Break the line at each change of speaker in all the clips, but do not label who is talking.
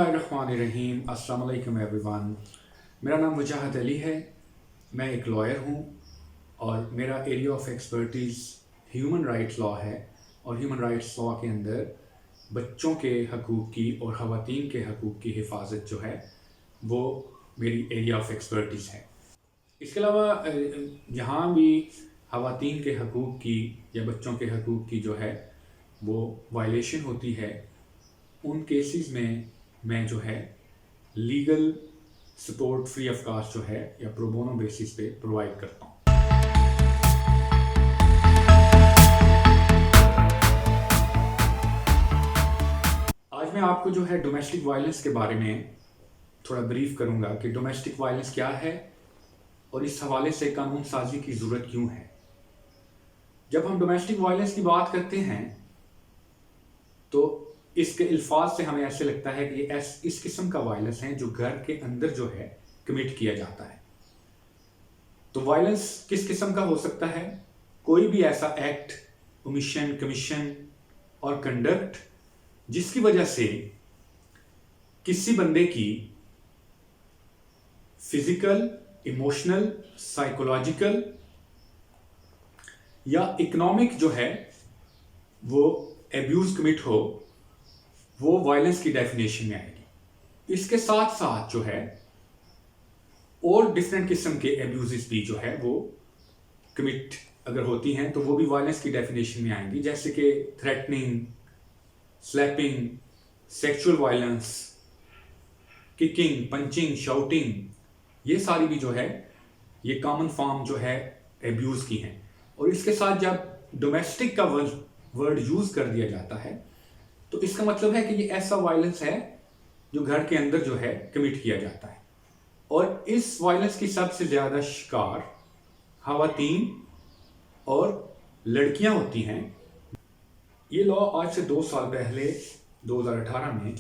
बिस्मिल्लाहिर्रहमानिर्रहीम। अस्सलाम वालेकुम एवरीवन। मेरा नाम मुजाहिद अली है। मैं एक लॉयर हूँ और मेरा area of expertise human rights law है। और ह्यूमन राइट्स लॉ के अंदर बच्चों के हकूक़ की और ख़वातीन के हकूक़ की हिफाजत जो है वो मेरी एरिया ऑफ एक्सपर्टीज़ है। इसके अलावा जहाँ भी ख़वातीन के हकूक़ की या बच्चों के हकूक़ की जो है वो वायलेशन होती है, उन केसेस में मैं जो है legal support free of cost जो है या प्रो बोनो बेसिस पे प्रोवाइड करता हूँ। आज मैं आपको जो है डोमेस्टिक वायलेंस के बारे में थोड़ा ब्रीफ करूँगा कि डोमेस्टिक वायलेंस क्या है और इस हवाले से कानून साजी की ज़रूरत क्यों है। जब हम डोमेस्टिक वायलेंस की बात करते हैं तो इसके अल्फाज से हमें ऐसे लगता है कि ये इस किस्म का वायलेंस है जो घर के अंदर जो है कमिट किया जाता है। तो वायलेंस किस किस्म का हो सकता है? कोई भी ऐसा एक्ट, ओमिशन, कमीशन और कंडक्ट जिसकी वजह से किसी बंदे की फिजिकल, इमोशनल, साइकोलॉजिकल या इकोनॉमिक जो है वो एब्यूज कमिट हो, वो वायलेंस की डेफिनेशन में आएगी। इसके साथ साथ जो है और डिफरेंट किस्म के एब्यूजेस भी जो है वो कमिट अगर होती हैं तो वो भी वायलेंस की डेफिनेशन में आएंगी, जैसे कि threatening, slapping, sexual violence, kicking, punching, shouting, ये सारी भी जो है ये कॉमन फॉर्म जो है एब्यूज की हैं। और इसके साथ जब डोमेस्टिक का वर्ड यूज कर दिया जाता है तो इसका मतलब है कि ये ऐसा वायलेंस है जो घर के अंदर जो है कमिट किया जाता है। और इस वायलेंस की सबसे ज्यादा शिकार ख़वातीन और लड़कियां होती हैं। ये लॉ आज से 2 साल पहले 2018 में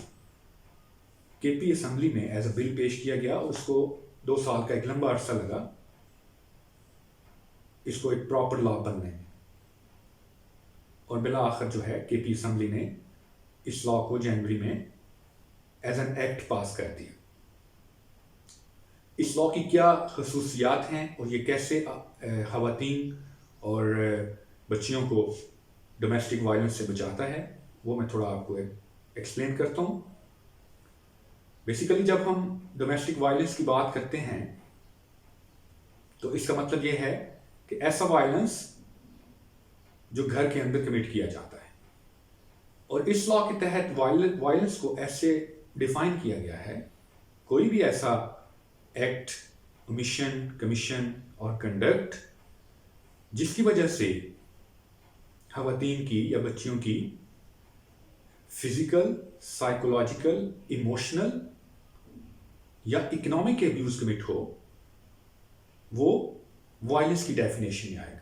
केपी असेंबली में एज अ बिल पेश किया गया। उसको 2 साल का एक लंबा अरसा लगा इसको एक प्रॉपर लॉ बनने में, और बिला आखिर जो है केपी असेंबली ने इस लॉ को जनवरी में एज एन एक्ट पास कर दिया। इस लॉ की क्या खसूसियात हैं और ये कैसे ख़वातीन और बच्चियों को डोमेस्टिक वायलेंस से बचाता है, वो मैं थोड़ा आपको एक्सप्लेन करता हूँ। बेसिकली जब हम डोमेस्टिक वायलेंस की बात करते हैं तो इसका मतलब ये है कि ऐसा वायलेंस जो घर के अंदर कमिट किया जाता है। और इस लॉ के तहत वायलेंस को ऐसे डिफाइन किया गया है, कोई भी ऐसा एक्ट, ओमिशन, कमीशन और कंडक्ट जिसकी वजह से ख़वातीन की या बच्चियों की फिजिकल, साइकोलॉजिकल, इमोशनल या इकोनॉमिक एब्यूज कमिट हो, वो वायलेंस की डेफिनेशन में आएगा।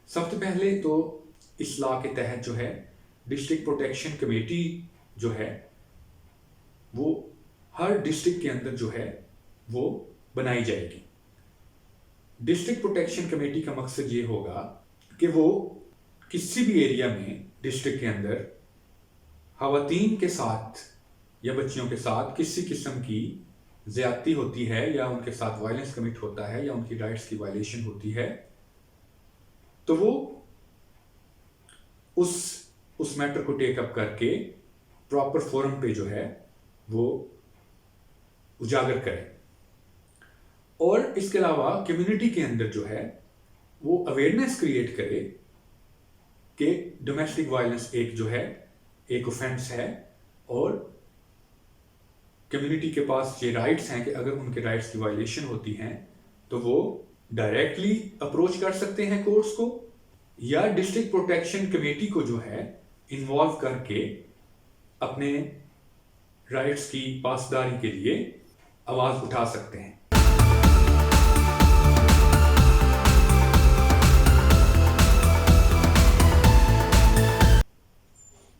सबसे पहले तो इस लॉ के तहत जो है डिस्ट्रिक्ट प्रोटेक्शन कमेटी जो है वो हर डिस्ट्रिक्ट के अंदर जो है वो बनाई जाएगी। डिस्ट्रिक्ट प्रोटेक्शन कमेटी का मकसद ये होगा कि वो किसी भी एरिया में डिस्ट्रिक्ट के अंदर ख़वातीन के साथ या बच्चियों के साथ किसी किस्म की ज़्यादती होती है या उनके साथ वायलेंस कमिट होता है या उनकी राइट्स की वायलेशन होती है, तो वो उस मैटर को टेकअप करके प्रॉपर फोरम पे जो है वो उजागर करें। और इसके अलावा कम्युनिटी के अंदर जो है वो अवेयरनेस क्रिएट करे कि डोमेस्टिक वायलेंस एक जो है एक ऑफेंस है और कम्युनिटी के पास ये राइट्स हैं कि अगर उनके राइट्स की वायलेशन होती हैं तो वो डायरेक्टली अप्रोच कर सकते हैं कोर्ट्स को, या डिस्ट्रिक्ट प्रोटेक्शन कमेटी को जो है इन्वॉल्व करके अपने राइट्स की पासदारी के लिए आवाज उठा सकते हैं।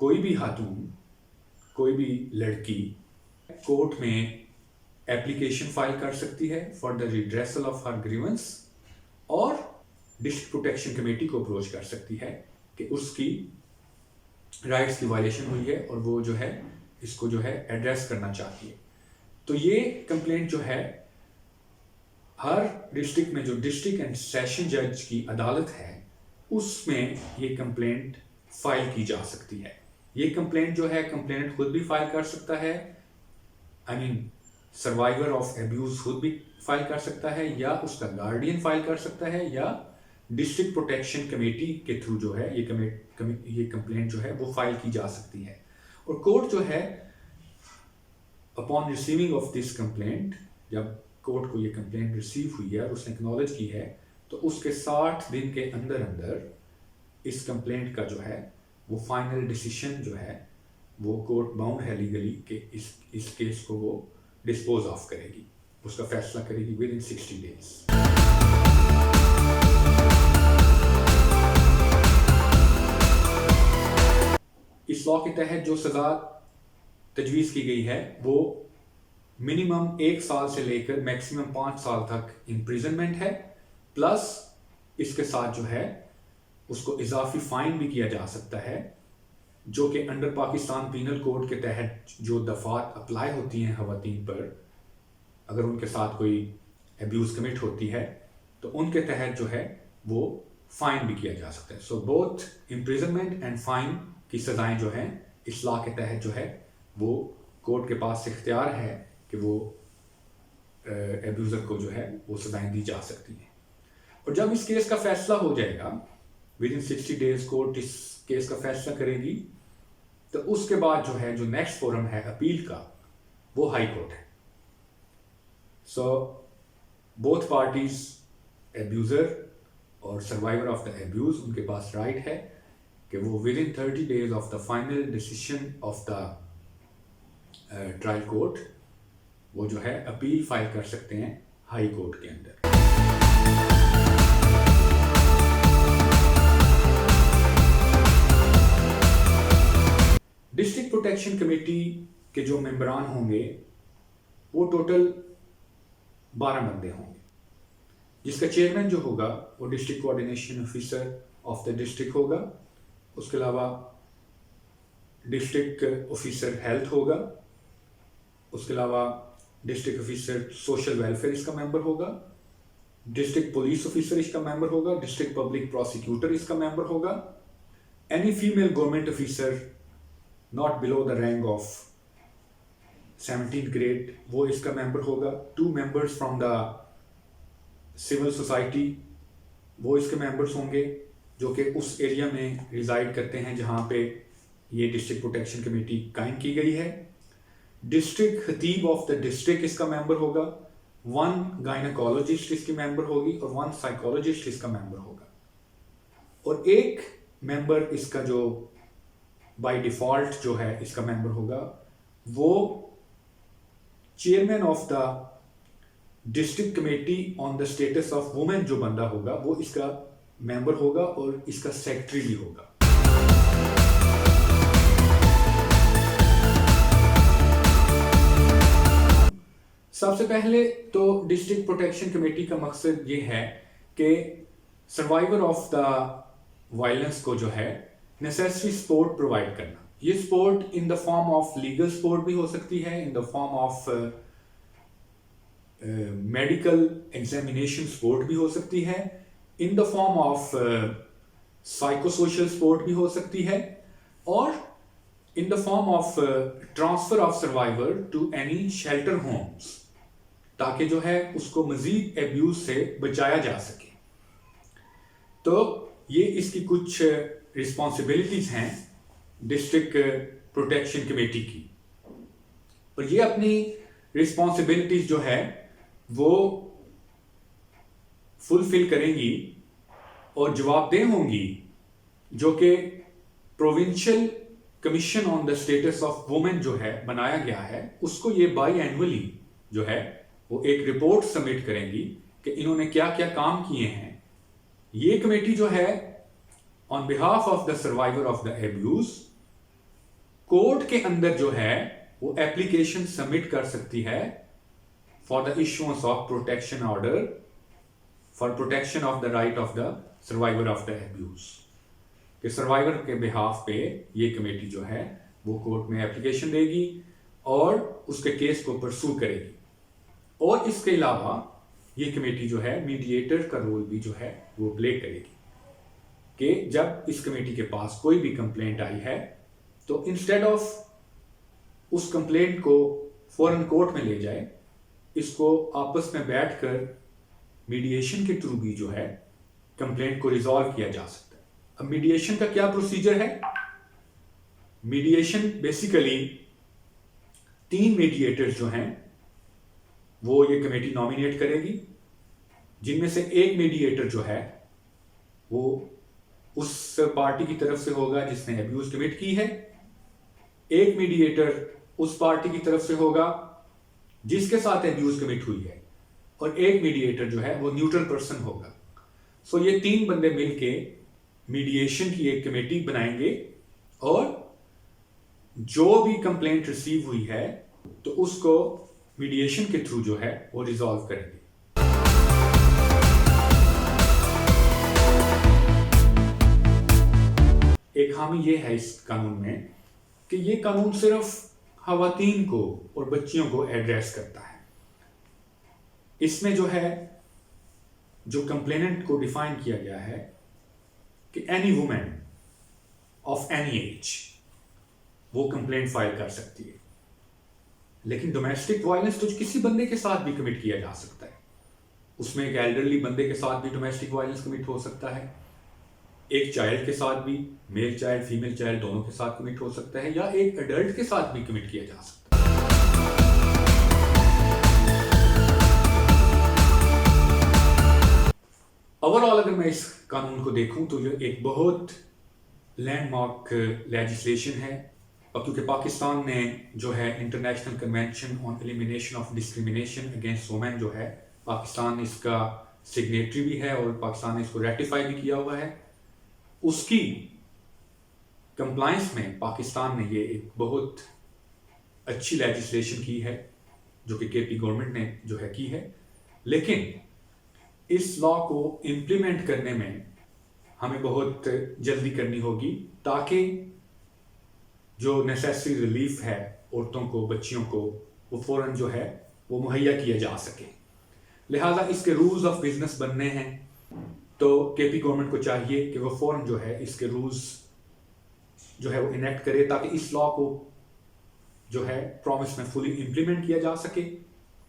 कोई भी खातून, कोई भी लड़की कोर्ट में एप्लीकेशन फाइल कर सकती है for the redressal of her grievance, और डिस्ट्रिक्ट प्रोटेक्शन कमेटी को अप्रोच कर सकती है कि उसकी राइट्स की वायलेशन हुई है और वो जो है इसको जो है एड्रेस करना चाहती है। तो ये कंप्लेंट जो है हर डिस्ट्रिक्ट में जो डिस्ट्रिक्ट एंड सेशन जज की अदालत है उसमें ये कंप्लेंट फाइल की जा सकती है। ये कंप्लेंट जो है कंप्लेंट खुद भी फाइल कर सकता है, सर्वाइवर ऑफ एब्यूज खुद भी फाइल कर सकता है, या उसका गार्डियन फाइल कर सकता है, या डिस्ट्रिक्ट प्रोटेक्शन कमेटी के थ्रू जो है ये कंप्लेंट जो है वो फाइल की जा सकती है। और कोर्ट जो है upon receiving of this complaint, जब कोर्ट को ये कंप्लेंट रिसीव हुई है और उसने एक्नॉलेज की है, तो उसके 60 दिन के अंदर अंदर इस कंप्लेंट का जो है वो फाइनल डिसीजन जो है वो कोर्ट बाउंड है लीगली कि इस केस को वो डिस्पोज ऑफ करेगी, उसका फैसला करेगी विद इन 60 डेज। इस लॉ के तहत जो सजा तजवीज की गई है वो मिनिमम 1 साल से लेकर मैक्सिमम 5 साल तक इम्प्रिजनमेंट है, प्लस इसके साथ जो है उसको इजाफी फाइन भी किया जा सकता है, जो कि अंडर पाकिस्तान पीनल कोड के तहत जो दफात अप्लाई होती हैं खवातीन पर, अगर उनके साथ कोई एब्यूज कमिट होती है तो उनके तहत जो है वो फाइन भी किया जा सकता है। So both imprisonment and fine की सजाएं जो हैं इस लॉ के तहत जो है वो कोर्ट के पास इख्तियार है कि वो एब्यूज़र को जो है वो सजाएं दी जा सकती हैं। और जब इस केस का फैसला हो जाएगा विद इन 60 डेज कोर्ट इस केस का फैसला करेगी, तो उसके बाद जो है जो नेक्स्ट फोरम है अपील का वो हाई कोर्ट है। सो बोथ पार्टीज, एब्यूज़र और सर्वाइवर ऑफ द एब्यूज, उनके पास राइट है कि वो with in 30 days of the final decision of the trial court वो जो है अपील फाइल कर सकते हैं हाई कोर्ट के अंदर। डिस्ट्रिक्ट प्रोटेक्शन कमेटी के जो मेंबरान होंगे वो टोटल 12 बंदे होंगे, जिसका चेयरमैन जो होगा वो district coordination officer of the district होगा। उसके अलावा डिस्ट्रिक्ट ऑफिसर हेल्थ होगा, उसके अलावा डिस्ट्रिक्ट ऑफिसर सोशल वेलफेयर इसका मेंबर होगा, डिस्ट्रिक्ट पुलिस ऑफिसर इसका मेंबर होगा, डिस्ट्रिक्ट पब्लिक प्रोसिक्यूटर इसका मेंबर होगा, any female government officer not below the rank of 17th grade वो इसका मेंबर होगा, 2 members from the civil society वो इसके मेंबर्स होंगे जो कि उस एरिया में रिजाइड करते हैं जहां पे ये डिस्ट्रिक्ट प्रोटेक्शन कमेटी कायम की गई है। District Khatib of the district इसका मेंबर होगा, 1 गायनेकोलॉजिस्ट इसकी मेंबर होगी और 1 साइकोलॉजिस्ट इसका मेंबर होगा, और 1 मेंबर इसका जो बाय डिफॉल्ट जो है इसका मेंबर होगा वो chairman of the district committee on the status of women जो बंदा होगा वो इसका मेंबर होगा और इसका सेक्रेटरी भी होगा। सबसे पहले तो डिस्ट्रिक्ट प्रोटेक्शन कमेटी का मकसद ये है कि सर्वाइवर ऑफ द वायलेंस को जो है नेसेसरी सपोर्ट प्रोवाइड करना। ये support in the form of legal support भी हो सकती है, in the form of medical examination support भी हो सकती है, in the form of psychosocial support भी हो सकती है, और in the form of transfer of survivor to any shelter homes, ताकि जो है उसको मजीद एब्यूज से बचाया जा सके। तो ये इसकी कुछ रिस्पॉन्सिबिलिटीज हैं डिस्ट्रिक्ट प्रोटेक्शन कमेटी की, और ये अपनी रिस्पॉन्सिबिलिटीज जो है वो फुलफिल करेंगी और जवाबदेह होंगी, जो कि provincial commission on the status of women जो है बनाया गया है उसको ये बाई एनुअली जो है वो एक रिपोर्ट सबमिट करेंगी कि इन्होंने क्या क्या काम किए हैं। ये कमेटी जो है on behalf of the survivor of the abuse court के अंदर जो है वो एप्लीकेशन सबमिट कर सकती है for the issuance of protection order for protection of the right of the survivor of the abuse, कि सर्वाइवर के बिहाफ पे ये कमेटी जो है वो कोर्ट में एप्लीकेशन देगी और उसके केस को परसू करेगी। और इसके अलावा ये कमेटी जो है मीडिएटर का रोल भी जो है वो प्ले करेगी, कि जब इस कमेटी के पास कोई भी कंप्लेंट आई है तो इंस्टेड ऑफ उस कंप्लेंट को फौरन कोर्ट में ले जाए, इसको आपस में बैठकर मीडिएशन के थ्रू भी जो है कंप्लेंट को रिजॉल्व किया जा सकता है। अब मीडिएशन का क्या प्रोसीजर है? मीडिएशन बेसिकली 3 मीडिएटर्स जो हैं वो ये कमेटी नॉमिनेट करेगी, जिनमें से एक मीडिएटर जो है वो उस पार्टी की तरफ से होगा जिसने एब्यूज कमिट की है, एक मीडिएटर उस पार्टी की तरफ से होगा जिसके साथ एब्यूज कमिट हुई है, और एक मीडिएटर जो है वो न्यूट्रल पर्सन होगा। सो ये 3 बंदे मिलके मीडिएशन की एक कमेटी बनाएंगे और जो भी कंप्लेंट रिसीव हुई है तो उसको मीडिएशन के थ्रू जो है वो रिजॉल्व करेंगे। एक खामी ये है इस कानून में कि ये कानून सिर्फ खवातीन को और बच्चियों को एड्रेस करता है। इसमें जो है जो कंप्लेनेंट को डिफाइन किया गया है कि any women of any as वो कंप्लेंट फाइल कर सकती है, लेकिन डोमेस्टिक वायलेंस तो किसी बंदे के साथ भी कमिट किया जा सकता है। उसमें एक एल्डरली बंदे के साथ भी डोमेस्टिक वायलेंस कमिट हो सकता है, एक चाइल्ड के साथ भी, मेल चाइल्ड फीमेल चाइल्ड दोनों के साथ कमिट हो सकता है, या एक एडल्ट के साथ भी कमिट किया जा सकता है। ओवरऑल अगर मैं इस कानून को देखूं तो ये एक बहुत लैंडमार्क लेजिस्लेशन है, और क्योंकि पाकिस्तान ने जो है international convention on elimination of discrimination against women जो है, पाकिस्तान इसका सिग्नेटरी भी है और पाकिस्तान ने इसको रेटिफाई भी किया हुआ है। उसकी कंप्लायंस में पाकिस्तान ने ये एक बहुत अच्छी लेजिस्लेशन की है जो कि केपी गवर्नमेंट ने जो है की है, लेकिन इस लॉ को इम्प्लीमेंट करने में हमें बहुत जल्दी करनी होगी ताकि जो नेसेसरी रिलीफ है औरतों को, बच्चियों को, वो फौरन जो है वो मुहैया किया जा सके। लिहाजा इसके रूल्स ऑफ बिजनेस बनने हैं तो केपी गवर्नमेंट को चाहिए कि वो फौरन जो है इसके रूल्स जो है वो इनेक्ट करे ताकि इस लॉ को जो है प्रॉमिस में फुली इम्प्लीमेंट किया जा सके।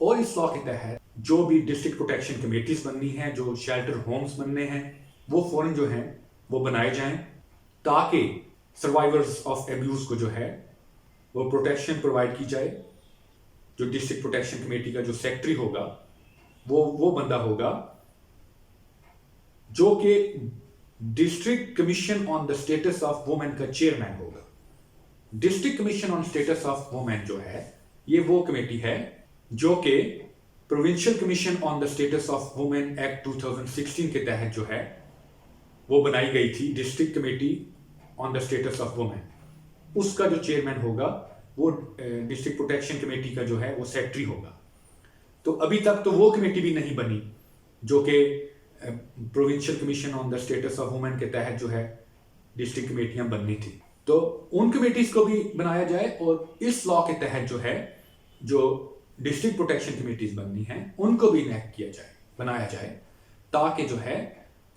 और इस लॉ के तहत जो भी डिस्ट्रिक्ट प्रोटेक्शन कमेटीज बननी है, जो शेल्टर होम्स बनने हैं, वो फौरन जो हैं वो बनाए जाएं ताकि सर्वाइवर्स ऑफ एब्यूज को जो है वो प्रोटेक्शन प्रोवाइड की जाए। जो डिस्ट्रिक्ट प्रोटेक्शन कमेटी का जो सेक्रेटरी होगा वो बंदा होगा जो कि district commission on the status of women का चेयरमैन होगा। District commission on status of women जो है ये वो कमेटी है जो कि provincial commission on the status of women act 2016 के तहत जो है वो बनाई गई थी। District committee on the status of women, उसका जो चेयरमैन होगा वो डिस्ट्रिक्ट प्रोटेक्शन कमेटी का जो है वो सेक्रेटरी होगा। तो अभी तक तो वो कमेटी भी नहीं बनी जो कि provincial commission on the status of women के तहत जो है डिस्ट्रिक्ट कमेटियां बननी थी। तो उन कमेटीज को भी बनाया जाए और इस लॉ के तहत जो है जो डिस्ट्रिक्ट प्रोटेक्शन कमेटीज बननी हैं उनको भी इनेक्ट किया जाए, बनाया जाए ताकि जो है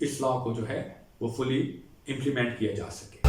इस लॉ को जो है वो फुली इम्प्लीमेंट किया जा सके।